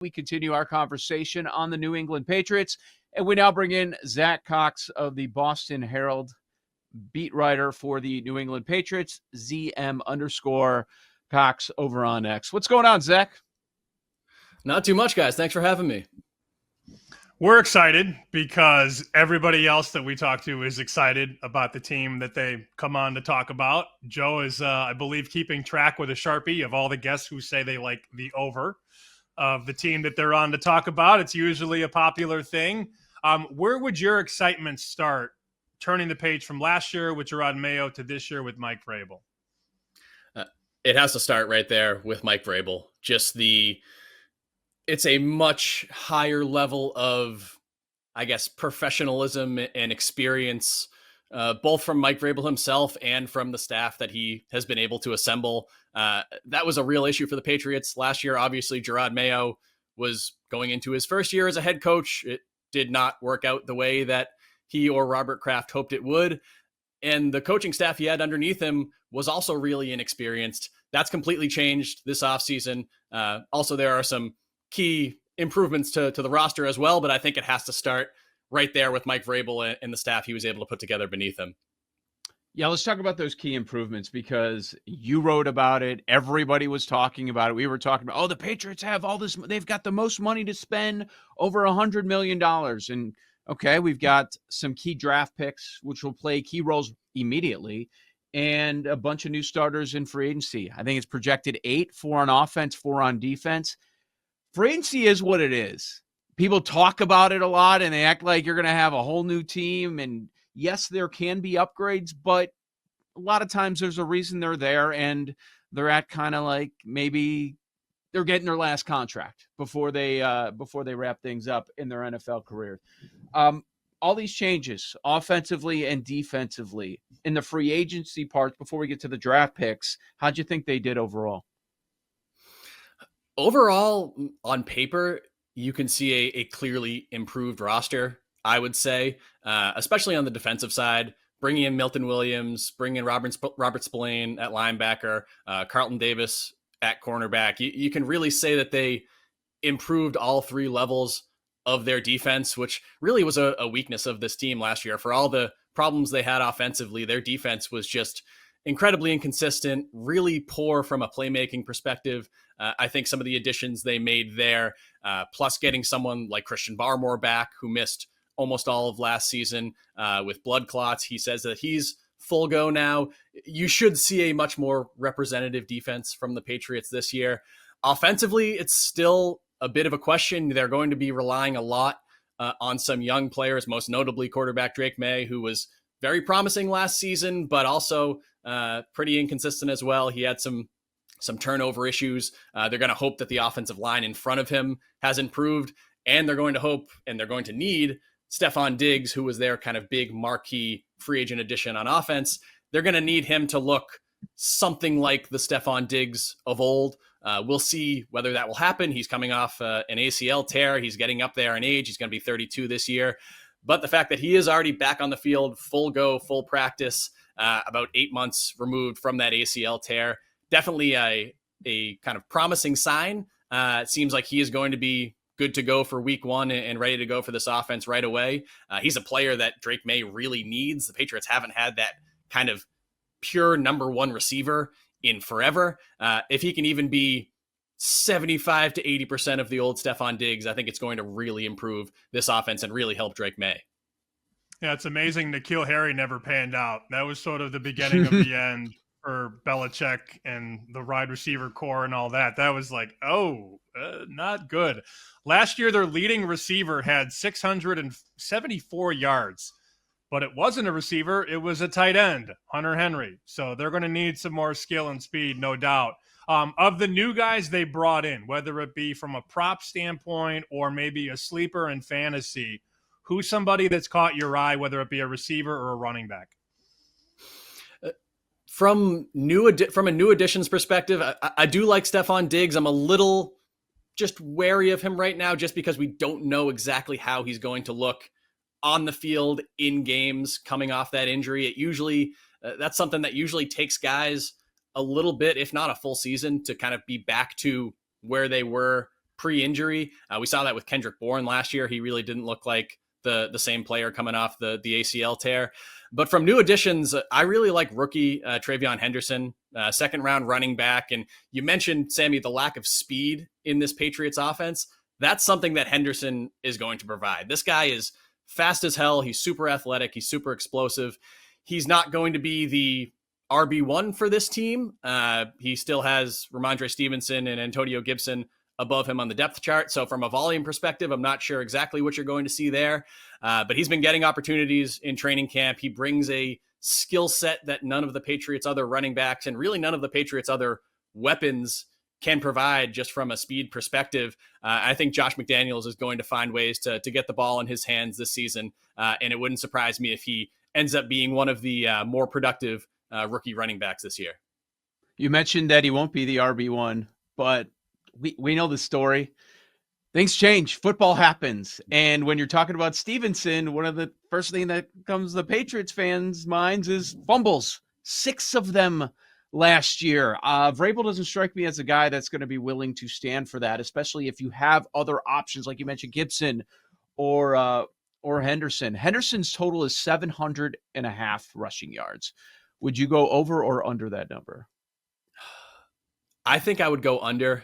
We continue our conversation on the New England Patriots, and we now bring in Zach Cox of the Boston Herald, beat writer for the New England Patriots, ZM_Cox over on X. What's going on, Zach? Not too much, guys. Thanks for having me. We're excited because everybody else that we talk to is excited about the team that they come on to talk about. Joe is, I believe, keeping track with a Sharpie of all the guests who say they like the over of the team that they're on to talk about. It's usually a popular thing. Where would your excitement start turning the page from last year with Gerard Mayo to this year with Mike Vrabel? It has to start right there with Mike Vrabel. It's a much higher level of, I guess, professionalism and experience, both from Mike Vrabel himself and from the staff that he has been able to assemble. That was a real issue for the Patriots last year. Obviously, Gerard Mayo was going into his first year as a head coach. It did not work out the way that he or Robert Kraft hoped it would. And the coaching staff he had underneath him was also really inexperienced. That's completely changed this offseason. Also, there are some key improvements to the roster as well, but I think it has to start right there with Mike Vrabel and the staff he was able to put together beneath him. Yeah, let's talk about those key improvements because you wrote about it. Everybody was talking about it. We were talking about, the Patriots have all this. They've got the most money to spend, over $100 million. And okay, we've got some key draft picks, which will play key roles immediately, and a bunch of new starters in free agency. I think it's projected 8, 4 on offense, 4 on defense. Free agency is what it is. People talk about it a lot, and they act like you're going to have a whole new team. And yes, there can be upgrades, but a lot of times there's a reason they're there, and they're at kind of like maybe they're getting their last contract before they wrap things up in their NFL career. All these changes, offensively and defensively, in the free agency part, before we get to the draft picks, how'd you think they did overall? Overall, on paper, you can see a clearly improved roster, I would say, especially on the defensive side. Bringing in Milton Williams, bringing in Robert Spillane at linebacker, Carlton Davis at cornerback. You can really say that they improved all 3 levels of their defense, which really was a weakness of this team last year. For all the problems they had offensively, their defense was just incredibly inconsistent, really poor from a playmaking perspective. I think some of the additions they made there, plus getting someone like Christian Barmore back, who missed almost all of last season with blood clots. He says that he's full go now. You should see a much more representative defense from the Patriots this year. Offensively, it's still a bit of a question. They're going to be relying a lot on some young players, most notably quarterback Drake May, who was very promising last season, but also pretty inconsistent as well. He had some turnover issues. They're going to hope that the offensive line in front of him has improved, and they're going to hope and they're going to need Stephon Diggs, who was their kind of big marquee free agent addition on offense. They're going to need him to look something like the Stephon Diggs of old. We'll see whether that will happen. He's coming off an ACL tear. He's getting up there in age. He's going to be 32 this year. But the fact that he is already back on the field, full go, full practice, about 8 months removed from that ACL tear, definitely a kind of promising sign. It seems like he is going to be good to go for week 1 and ready to go for this offense right away. He's a player that Drake May really needs. The Patriots haven't had that kind of pure number 1 receiver in forever. If he can even be 75 to 80% of the old Stephon Diggs, I think it's going to really improve this offense and really help Drake May. Yeah, it's amazing N'Keal Harry never panned out. That was sort of the beginning of the end for Belichick and the wide receiver core and all that. That was like, not good. Last year, their leading receiver had 674 yards, but it wasn't a receiver. It was a tight end, Hunter Henry. So they're going to need some more skill and speed, no doubt. Of the new guys they brought in, whether it be from a prop standpoint or maybe a sleeper in fantasy, who's somebody that's caught your eye, whether it be a receiver or a running back? From a new additions perspective, I do like Stephon Diggs. I'm a little just wary of him right now just because we don't know exactly how he's going to look on the field in games coming off that injury. It usually that's something that usually takes guys a little bit, if not a full season, to kind of be back to where they were pre-injury. We saw that with Kendrick Bourne last year. He really didn't look like the same player coming off the ACL tear. But from new additions, I really like rookie Travion Henderson, second round running back. And you mentioned, Sammy, the lack of speed in this Patriots offense. That's something that Henderson is going to provide. This guy is fast as hell. He's super athletic. He's super explosive. He's not going to be the RB1 for this team. He still has Ramondre Stevenson and Antonio Gibson above him on the depth chart. So from a volume perspective, I'm not sure exactly what you're going to see there. But he's been getting opportunities in training camp. He brings a skill set that none of the Patriots' other running backs and really none of the Patriots' other weapons can provide just from a speed perspective. I think Josh McDaniels is going to find ways to get the ball in his hands this season. And it wouldn't surprise me if he ends up being one of the more productive rookie running backs this year. You mentioned that he won't be the RB1, but we know the story. Things change. Football happens. And when you're talking about Stevenson, one of the first thing that comes to the Patriots fans' minds is fumbles. 6 of them last year. Vrabel doesn't strike me as a guy that's going to be willing to stand for that, especially if you have other options, like you mentioned, Gibson or Henderson. Henderson's total is 700.5 rushing yards. Would you go over or under that number? I think I would go under,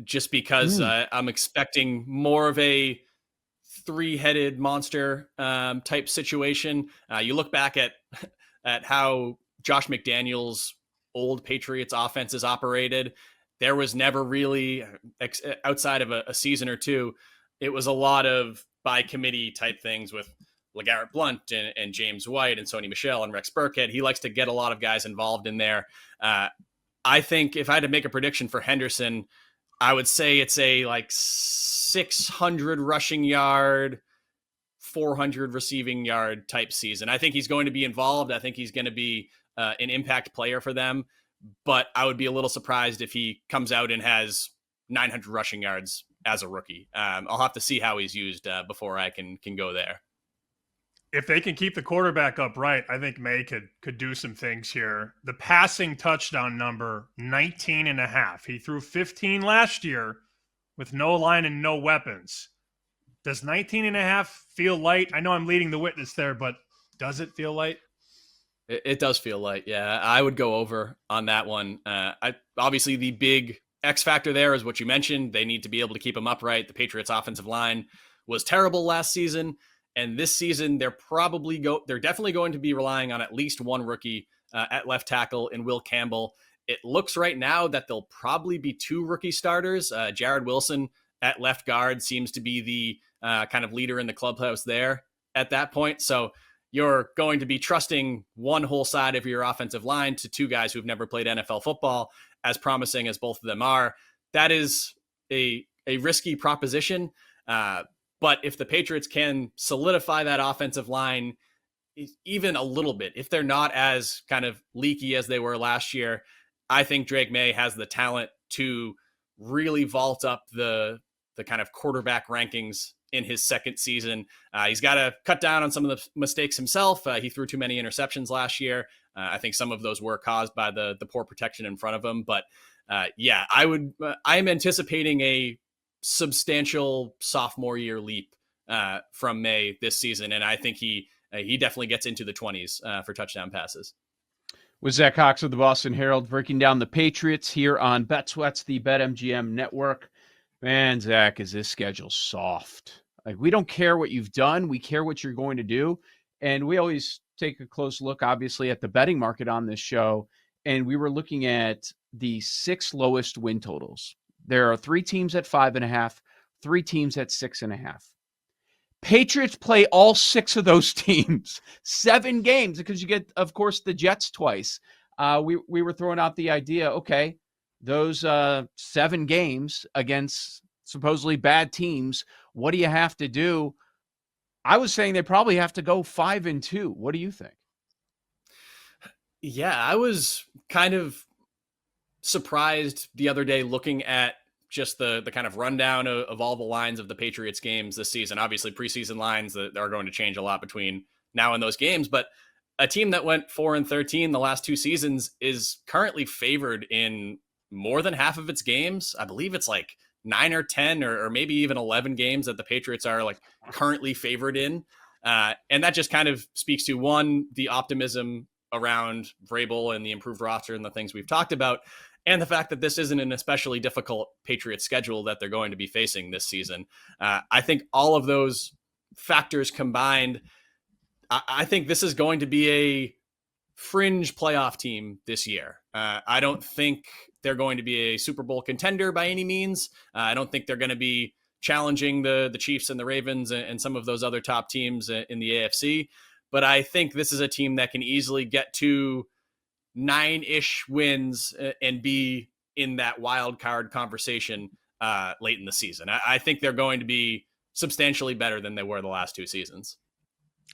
just because I'm expecting more of a 3-headed monster type situation. You look back at how Josh McDaniels' old Patriots offenses operated. There was never really, outside of a season or two, it was a lot of by committee type things with LeGarrette Blount and James White and Sony Michel and Rex Burkhead. He likes to get a lot of guys involved in there. I think if I had to make a prediction for Henderson, I would say it's a like 600 rushing yard, 400 receiving yard type season. I think he's going to be involved. I think he's going to be an impact player for them, but I would be a little surprised if he comes out and has 900 rushing yards as a rookie. I'll have to see how he's used before I can go there. If they can keep the quarterback upright, I think May could do some things here. The passing touchdown number, 19.5. He threw 15 last year with no line and no weapons. Does 19.5 feel light? I know I'm leading the witness there, but does it feel light? It does feel light. Yeah, I would go over on that one. Obviously, the big X factor there is what you mentioned. They need to be able to keep him upright. The Patriots offensive line was terrible last season. And this season, they're definitely going to be relying on at least one rookie at left tackle in Will Campbell. It looks right now that there'll probably be 2 rookie starters. Jared Wilson at left guard seems to be the kind of leader in the clubhouse there at that point. So you're going to be trusting one whole side of your offensive line to 2 guys who've never played NFL football, as promising as both of them are. That is a risky proposition. But if the Patriots can solidify that offensive line even a little bit, if they're not as kind of leaky as they were last year, I think Drake May has the talent to really vault up the kind of quarterback rankings in his second season. He's got to cut down on some of the mistakes himself. He threw too many interceptions last year. I think some of those were caused by the poor protection in front of him. But yeah, I'm anticipating a substantial sophomore year leap from May this season. And I think he definitely gets into the 20s for touchdown passes. With Zach Cox of the Boston Herald, breaking down the Patriots here on BetSweats, the BetMGM network. Man, Zach, is this schedule soft? Like, we don't care what you've done. We care what you're going to do. And we always take a close look, obviously, at the betting market on this show. And we were looking at the 6 lowest win totals. There are 3 teams at 5.5, 3 teams at 6.5. Patriots play all 6 of those teams, 7 games, because you get, of course, the Jets twice. We were throwing out the idea, okay, those 7 games against supposedly bad teams, what do you have to do? I was saying they probably have to go 5-2. What do you think? Yeah, I was kind of surprised the other day looking at just the kind of rundown of all the lines of the Patriots games this season. Obviously, preseason lines that are going to change a lot between now and those games, but a team that went 4-13 the last 2 seasons is currently favored in more than half of its games. I believe it's like 9 or 10 or maybe even 11 games that the Patriots are like currently favored in. And that just kind of speaks to, one, the optimism around Vrabel and the improved roster and the things we've talked about, and the fact that this isn't an especially difficult Patriots schedule that they're going to be facing this season. I think all of those factors combined, I think this is going to be a fringe playoff team this year. I don't think they're going to be a Super Bowl contender by any means. I don't think they're going to be challenging the Chiefs and the Ravens and some of those other top teams in the AFC. But I think this is a team that can easily get to 9-ish wins and be in that wild card conversation late in the season. I think they're going to be substantially better than they were the last 2 seasons.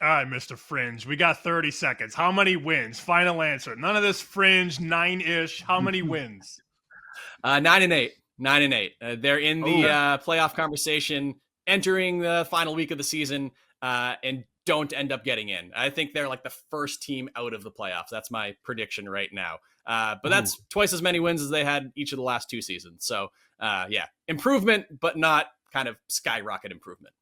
All right, Mr. Fringe, we got 30 seconds. How many wins? Final answer. None of this fringe, 9-ish. How many wins? 9-8. 9-8. They're in the playoff conversation, entering the final week of the season, and don't end up getting in. I think they're like the first team out of the playoffs. That's my prediction right now. But that's twice as many wins as they had each of the last 2 seasons. So, improvement, but not kind of skyrocket improvement.